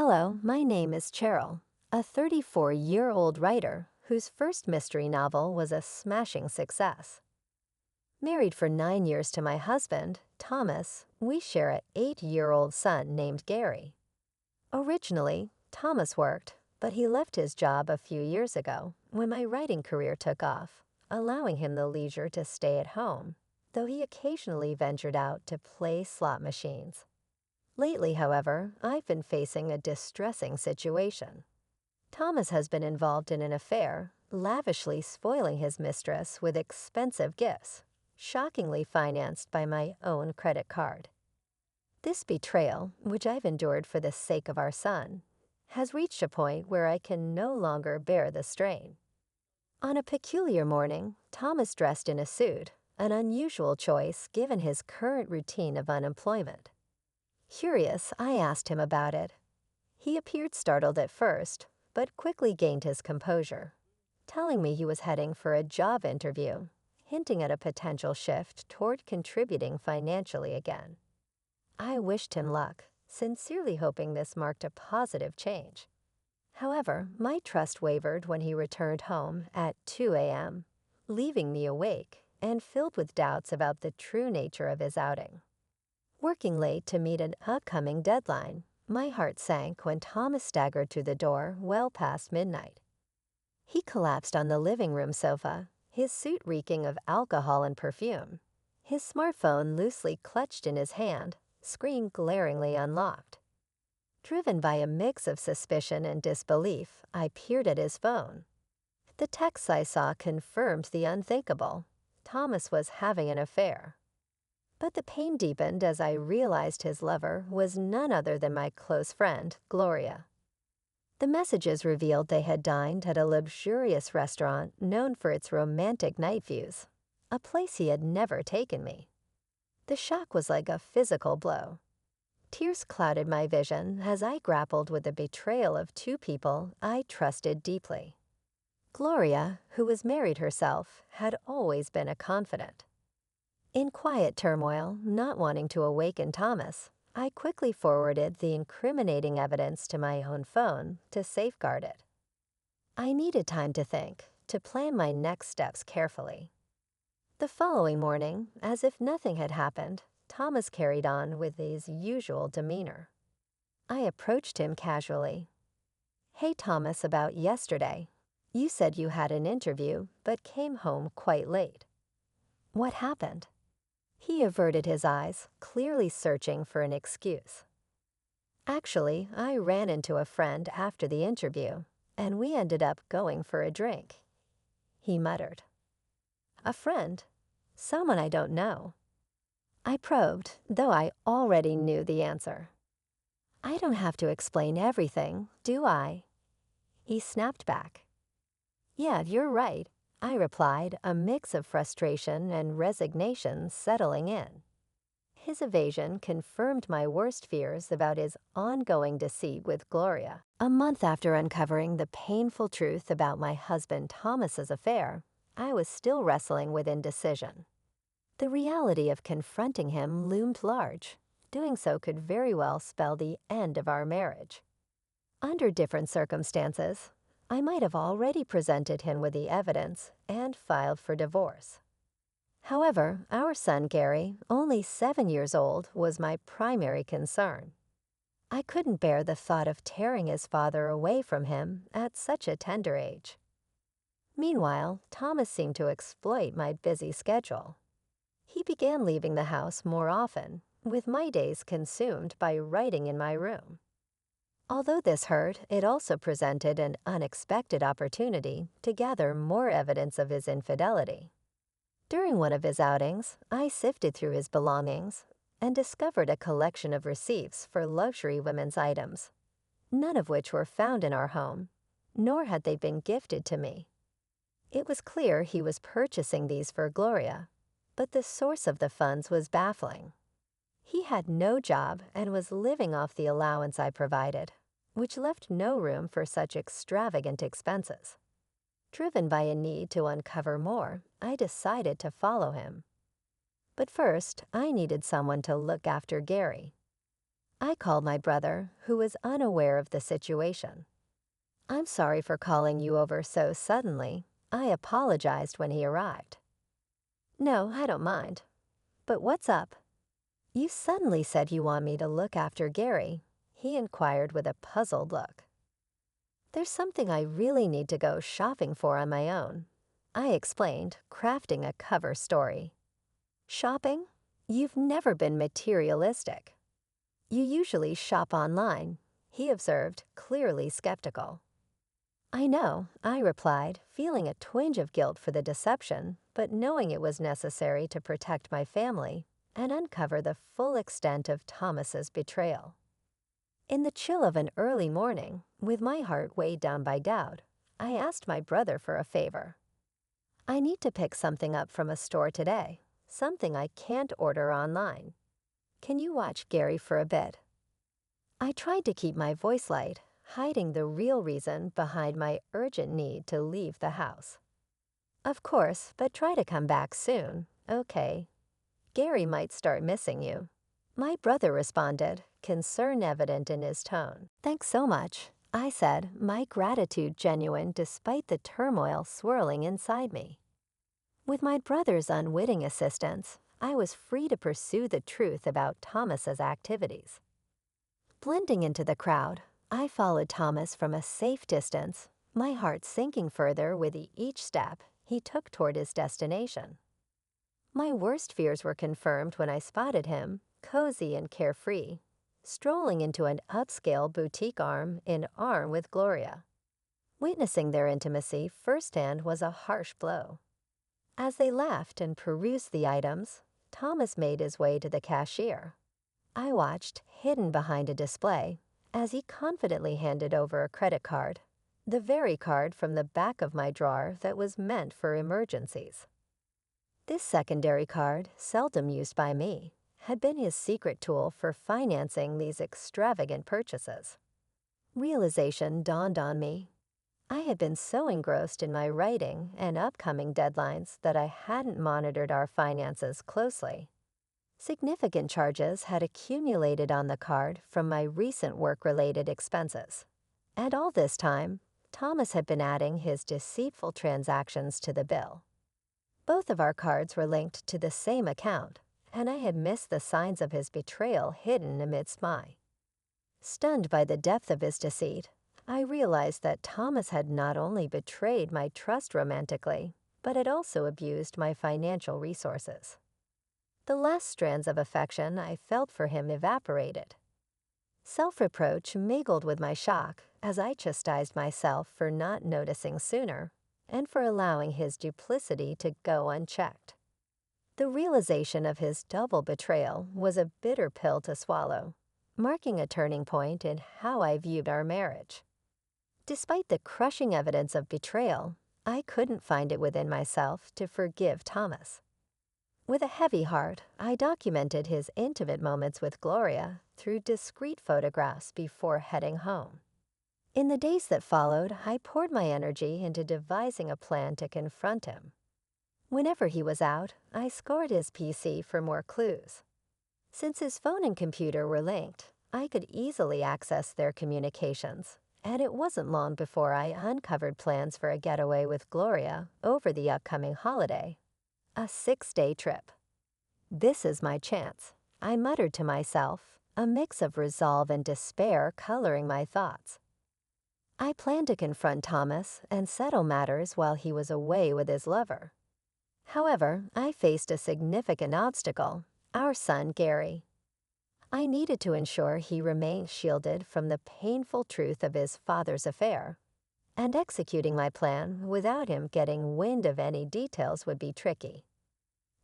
Hello, my name is Cheryl, a 34-year-old writer whose first mystery novel was a smashing success. Married for 9 years to my husband, Thomas, we share an 8-year-old son named Gary. Originally, Thomas worked, but he left his job a few years ago when my writing career took off, allowing him the leisure to stay at home, though he occasionally ventured out to play slot machines. Lately, however, I've been facing a distressing situation. Thomas has been involved in an affair, lavishly spoiling his mistress with expensive gifts, shockingly financed by my own credit card. This betrayal, which I've endured for the sake of our son, has reached a point where I can no longer bear the strain. On a peculiar morning, Thomas dressed in a suit, an unusual choice given his current routine of unemployment. Curious, I asked him about it. He appeared startled at first, but quickly gained his composure, telling me he was heading for a job interview, hinting at a potential shift toward contributing financially again. I wished him luck, sincerely hoping this marked a positive change. However, my trust wavered when he returned home at 2 a.m., leaving me awake and filled with doubts about the true nature of his outing. Working late to meet an upcoming deadline, my heart sank when Thomas staggered through the door well past midnight. He collapsed on the living room sofa, his suit reeking of alcohol and perfume, his smartphone loosely clutched in his hand, screen glaringly unlocked. Driven by a mix of suspicion and disbelief, I peered at his phone. The texts I saw confirmed the unthinkable. Thomas was having an affair. But the pain deepened as I realized his lover was none other than my close friend, Gloria. The messages revealed they had dined at a luxurious restaurant known for its romantic night views, a place he had never taken me. The shock was like a physical blow. Tears clouded my vision as I grappled with the betrayal of two people I trusted deeply. Gloria, who was married herself, had always been a confidant. In quiet turmoil, not wanting to awaken Thomas, I quickly forwarded the incriminating evidence to my own phone to safeguard it. I needed time to think, to plan my next steps carefully. The following morning, as if nothing had happened, Thomas carried on with his usual demeanor. I approached him casually. "Hey Thomas, about yesterday. You said you had an interview, but came home quite late. What happened?" He averted his eyes, clearly searching for an excuse. "Actually, I ran into a friend after the interview, and we ended up going for a drink," he muttered. "A friend? Someone I don't know?" I probed, though I already knew the answer. "I don't have to explain everything, do I?" He snapped back. "Yeah, you're right," I replied, a mix of frustration and resignation settling in. His evasion confirmed my worst fears about his ongoing deceit with Gloria. A month after uncovering the painful truth about my husband Thomas's affair, I was still wrestling with indecision. The reality of confronting him loomed large. Doing so could very well spell the end of our marriage. Under different circumstances, I might have already presented him with the evidence and filed for divorce. However, our son Gary, only 7 years old, was my primary concern. I couldn't bear the thought of tearing his father away from him at such a tender age. Meanwhile, Thomas seemed to exploit my busy schedule. He began leaving the house more often, with my days consumed by writing in my room. Although this hurt, it also presented an unexpected opportunity to gather more evidence of his infidelity. During one of his outings, I sifted through his belongings and discovered a collection of receipts for luxury women's items, none of which were found in our home, nor had they been gifted to me. It was clear he was purchasing these for Gloria, but the source of the funds was baffling. He had no job and was living off the allowance I provided, which left no room for such extravagant expenses. Driven by a need to uncover more, I decided to follow him. But first, I needed someone to look after Gary. I called my brother, who was unaware of the situation. "I'm sorry for calling you over so suddenly. I apologized when he arrived." "No, I don't mind. But what's up?" "You suddenly said you want me to look after Gary," he inquired with a puzzled look. "There's something I really need to go shopping for on my own," I explained, crafting a cover story. "Shopping? You've never been materialistic. You usually shop online," he observed, clearly skeptical. "I know," I replied, feeling a twinge of guilt for the deception, but knowing it was necessary to protect my family and uncover the full extent of Thomas's betrayal. In the chill of an early morning, with my heart weighed down by doubt, I asked my brother for a favor. "I need to pick something up from a store today, something I can't order online. Can you watch Gary for a bit?" I tried to keep my voice light, hiding the real reason behind my urgent need to leave the house. "Of course, but try to come back soon, okay? Gary might start missing you," my brother responded, concern evident in his tone. "Thanks so much," I said, my gratitude genuine despite the turmoil swirling inside me. With my brother's unwitting assistance, I was free to pursue the truth about Thomas's activities. Blending into the crowd, I followed Thomas from a safe distance, my heart sinking further with each step he took toward his destination. My worst fears were confirmed when I spotted him, cozy and carefree, strolling into an upscale boutique arm in arm with Gloria. Witnessing their intimacy firsthand was a harsh blow. As they laughed and perused the items, Thomas made his way to the cashier. I watched, hidden behind a display, as he confidently handed over a credit card, the very card from the back of my drawer that was meant for emergencies. This secondary card, seldom used by me, had been his secret tool for financing these extravagant purchases. Realization dawned on me. I had been so engrossed in my writing and upcoming deadlines that I hadn't monitored our finances closely. Significant charges had accumulated on the card from my recent work-related expenses. And all this time, Thomas had been adding his deceitful transactions to the bill. Both of our cards were linked to the same account, and I had missed the signs of his betrayal hidden amidst mine. Stunned by the depth of his deceit, I realized that Thomas had not only betrayed my trust romantically, but had also abused my financial resources. The last strands of affection I felt for him evaporated. Self-reproach mingled with my shock as I chastised myself for not noticing sooner and for allowing his duplicity to go unchecked. The realization of his double betrayal was a bitter pill to swallow, marking a turning point in how I viewed our marriage. Despite the crushing evidence of betrayal, I couldn't find it within myself to forgive Thomas. With a heavy heart, I documented his intimate moments with Gloria through discreet photographs before heading home. In the days that followed, I poured my energy into devising a plan to confront him. Whenever he was out, I scoured his PC for more clues. Since his phone and computer were linked, I could easily access their communications, and it wasn't long before I uncovered plans for a getaway with Gloria over the upcoming holiday. A 6-day trip. "This is my chance," I muttered to myself, a mix of resolve and despair coloring my thoughts. I planned to confront Thomas and settle matters while he was away with his lover. However, I faced a significant obstacle, our son Gary. I needed to ensure he remained shielded from the painful truth of his father's affair, and executing my plan without him getting wind of any details would be tricky.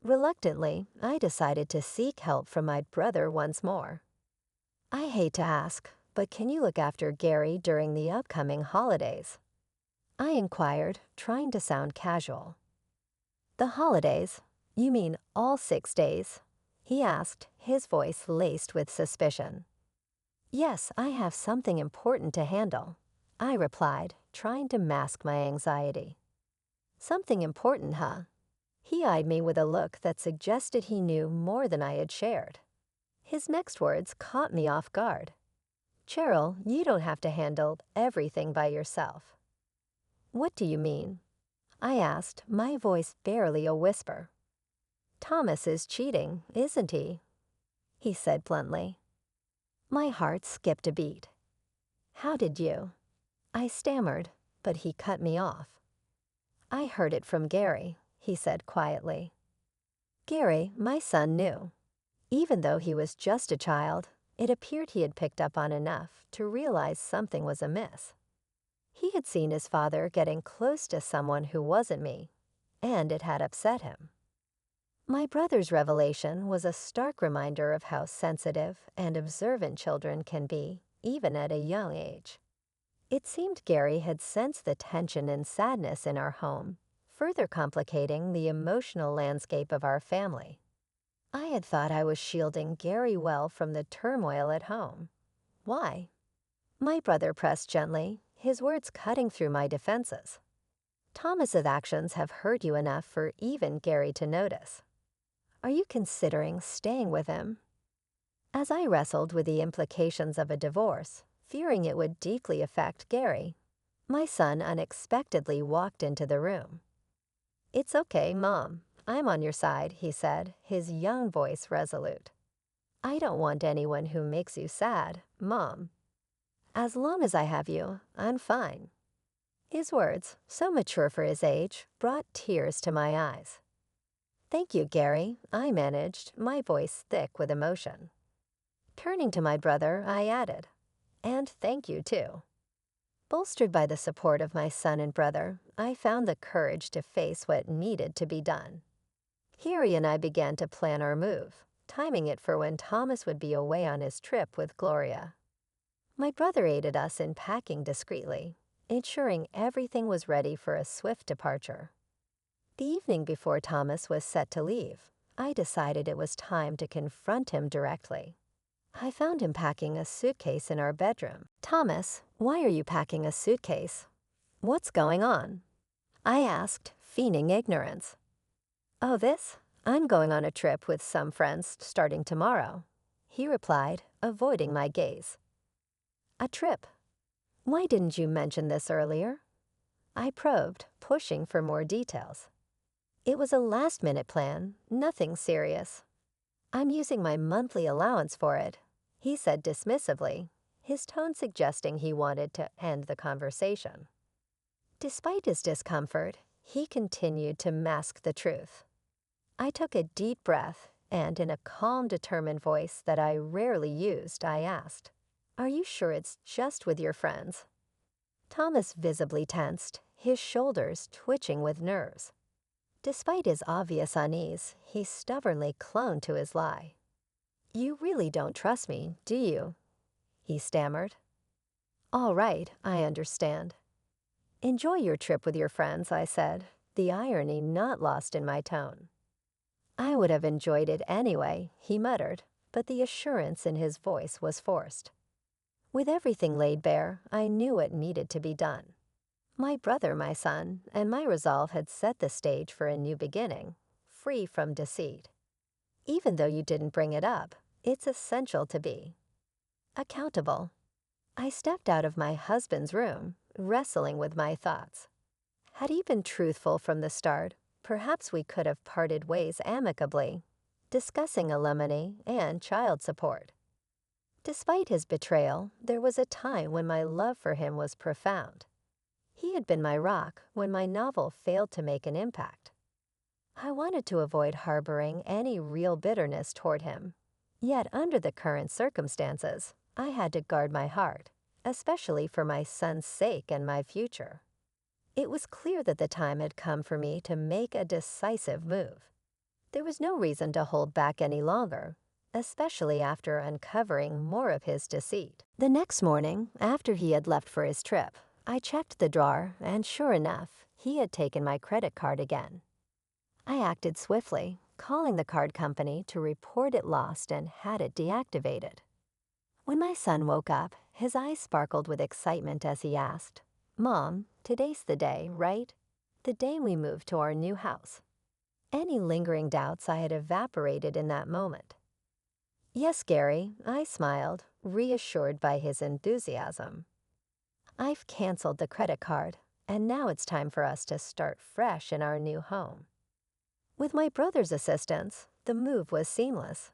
Reluctantly, I decided to seek help from my brother once more. "I hate to ask, but can you look after Gary during the upcoming holidays?" I inquired, trying to sound casual. "The holidays? You mean all 6 days?" he asked, his voice laced with suspicion. "Yes, I have something important to handle," I replied, trying to mask my anxiety. "Something important, huh?" He eyed me with a look that suggested he knew more than I had shared. His next words caught me off guard. "Cheryl, you don't have to handle everything by yourself." "What do you mean?" I asked, my voice barely a whisper. "Thomas is cheating, isn't he?" he said bluntly. My heart skipped a beat. "How did you?" I stammered, but he cut me off. "I heard it from Gary," he said quietly. Gary, my son, knew. Even though he was just a child, it appeared he had picked up on enough to realize something was amiss. He had seen his father getting close to someone who wasn't me, and it had upset him. My brother's revelation was a stark reminder of how sensitive and observant children can be, even at a young age. It seemed Gary had sensed the tension and sadness in our home, further complicating the emotional landscape of our family. I had thought I was shielding Gary well from the turmoil at home. Why? My brother pressed gently, his words cutting through my defenses. "Thomas's actions have hurt you enough for even Gary to notice. Are you considering staying with him?" As I wrestled with the implications of a divorce, fearing it would deeply affect Gary, my son unexpectedly walked into the room. "It's okay, Mom. I'm on your side," he said, his young voice resolute. "I don't want anyone who makes you sad, Mom. As long as I have you, I'm fine." His words, so mature for his age, brought tears to my eyes. "Thank you, Gary," I managed, my voice thick with emotion. Turning to my brother, I added, "And thank you, too." Bolstered by the support of my son and brother, I found the courage to face what needed to be done. Harry and I began to plan our move, timing it for when Thomas would be away on his trip with Gloria. My brother aided us in packing discreetly, ensuring everything was ready for a swift departure. The evening before Thomas was set to leave, I decided it was time to confront him directly. I found him packing a suitcase in our bedroom. "Thomas, why are you packing a suitcase? What's going on?" I asked, feigning ignorance. "Oh, this? I'm going on a trip with some friends starting tomorrow," he replied, avoiding my gaze. "A trip? Why didn't you mention this earlier?" I probed, pushing for more details. "It was a last-minute plan, nothing serious. I'm using my monthly allowance for it," he said dismissively, his tone suggesting he wanted to end the conversation. Despite his discomfort, he continued to mask the truth. I took a deep breath, and in a calm, determined voice that I rarely used, I asked, "Are you sure it's just with your friends?" Thomas visibly tensed, his shoulders twitching with nerves. Despite his obvious unease, he stubbornly clung to his lie. "You really don't trust me, do you?" he stammered. "All right, I understand." "Enjoy your trip with your friends," I said, the irony not lost in my tone. "I would have enjoyed it anyway," he muttered, but the assurance in his voice was forced. With everything laid bare, I knew what needed to be done. My brother, my son, and my resolve had set the stage for a new beginning, free from deceit. Even though you didn't bring it up, it's essential to be accountable. I stepped out of my husband's room, wrestling with my thoughts. Had he been truthful from the start, perhaps we could have parted ways amicably, discussing alimony and child support. Despite his betrayal, there was a time when my love for him was profound. He had been my rock when my novel failed to make an impact. I wanted to avoid harboring any real bitterness toward him. Yet under the current circumstances, I had to guard my heart, especially for my son's sake and my future. It was clear that the time had come for me to make a decisive move. There was no reason to hold back any longer, especially after uncovering more of his deceit. The next morning, after he had left for his trip, I checked the drawer, and sure enough, he had taken my credit card again. I acted swiftly, calling the card company to report it lost and had it deactivated. When my son woke up, his eyes sparkled with excitement as he asked, "Mom, today's the day, right? The day we moved to our new house." Any lingering doubts I had evaporated in that moment. Yes, Gary, I smiled, reassured by his enthusiasm. I've canceled the credit card, and now it's time for us to start fresh in our new home. With my brother's assistance, the move was seamless.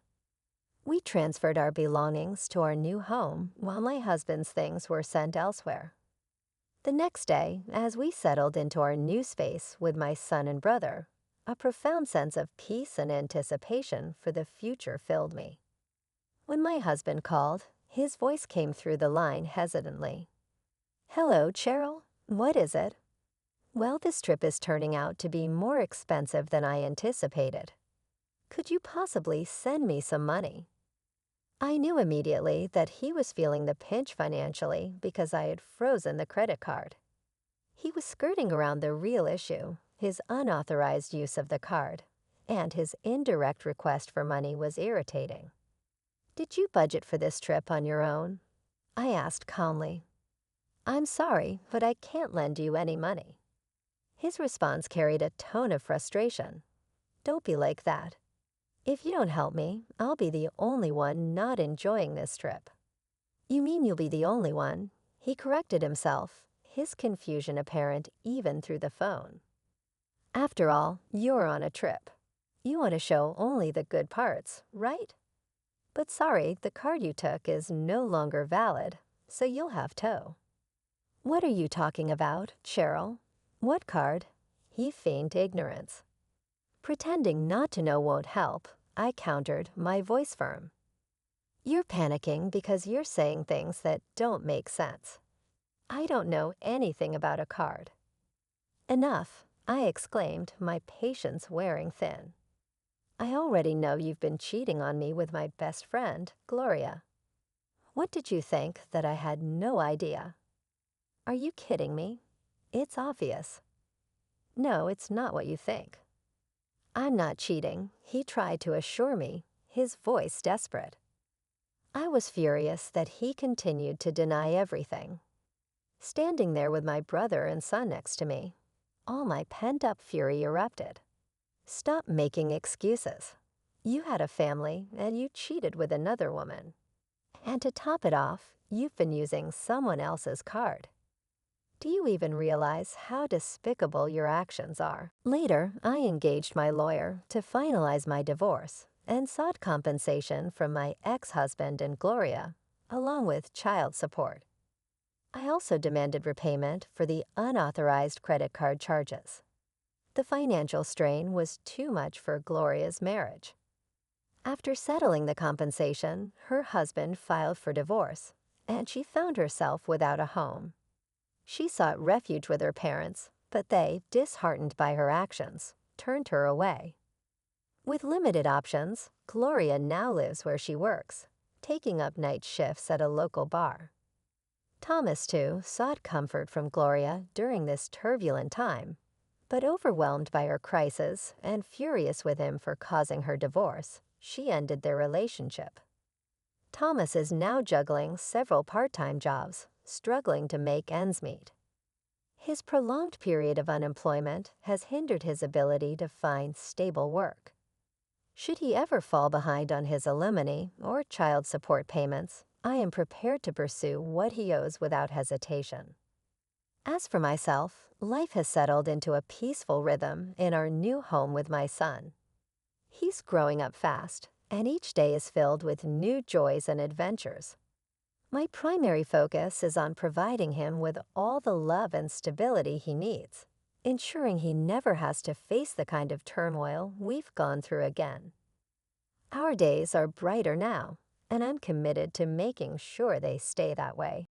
We transferred our belongings to our new home while my husband's things were sent elsewhere. The next day, as we settled into our new space with my son and brother, a profound sense of peace and anticipation for the future filled me. When my husband called, his voice came through the line hesitantly. "Hello, Cheryl. What is it?" "Well, this trip is turning out to be more expensive than I anticipated. Could you possibly send me some money?" I knew immediately that he was feeling the pinch financially because I had frozen the credit card. He was skirting around the real issue, his unauthorized use of the card, and his indirect request for money was irritating. "Did you budget for this trip on your own?" I asked calmly. "I'm sorry, but I can't lend you any money." His response carried a tone of frustration. "Don't be like that. If you don't help me, I'll be the only one not enjoying this trip." "You mean you'll be the only one?" He corrected himself, his confusion apparent even through the phone. "After all, you're on a trip. You want to show only the good parts, right? But sorry, the card you took is no longer valid, so you'll have tow." "What are you talking about, Cheryl? What card?" He feigned ignorance. Pretending not to know won't help, I countered, my voice firm. "You're panicking because you're saying things that don't make sense. I don't know anything about a card." "Enough," I exclaimed, my patience wearing thin. "I already know you've been cheating on me with my best friend, Gloria. What did you think that I had no idea?" "Are you kidding me? It's obvious." "No, it's not what you think." "I'm not cheating," he tried to assure me, his voice desperate. I was furious that he continued to deny everything. Standing there with my brother and son next to me, all my pent-up fury erupted. "Stop making excuses. You had a family and you cheated with another woman. And to top it off, you've been using someone else's card. Do you even realize how despicable your actions are?" Later, I engaged my lawyer to finalize my divorce and sought compensation from my ex-husband and Gloria, along with child support. I also demanded repayment for the unauthorized credit card charges. The financial strain was too much for Gloria's marriage. After settling the compensation, her husband filed for divorce, and she found herself without a home. She sought refuge with her parents, but they, disheartened by her actions, turned her away. With limited options, Gloria now lives where she works, taking up night shifts at a local bar. Thomas, too, sought comfort from Gloria during this turbulent time, but overwhelmed by her crisis and furious with him for causing her divorce, she ended their relationship. Thomas is now juggling several part-time jobs, struggling to make ends meet. His prolonged period of unemployment has hindered his ability to find stable work. Should he ever fall behind on his alimony or child support payments, I am prepared to pursue what he owes without hesitation. As for myself, life has settled into a peaceful rhythm in our new home with my son. He's growing up fast, and each day is filled with new joys and adventures. My primary focus is on providing him with all the love and stability he needs, ensuring he never has to face the kind of turmoil we've gone through again. Our days are brighter now, and I'm committed to making sure they stay that way.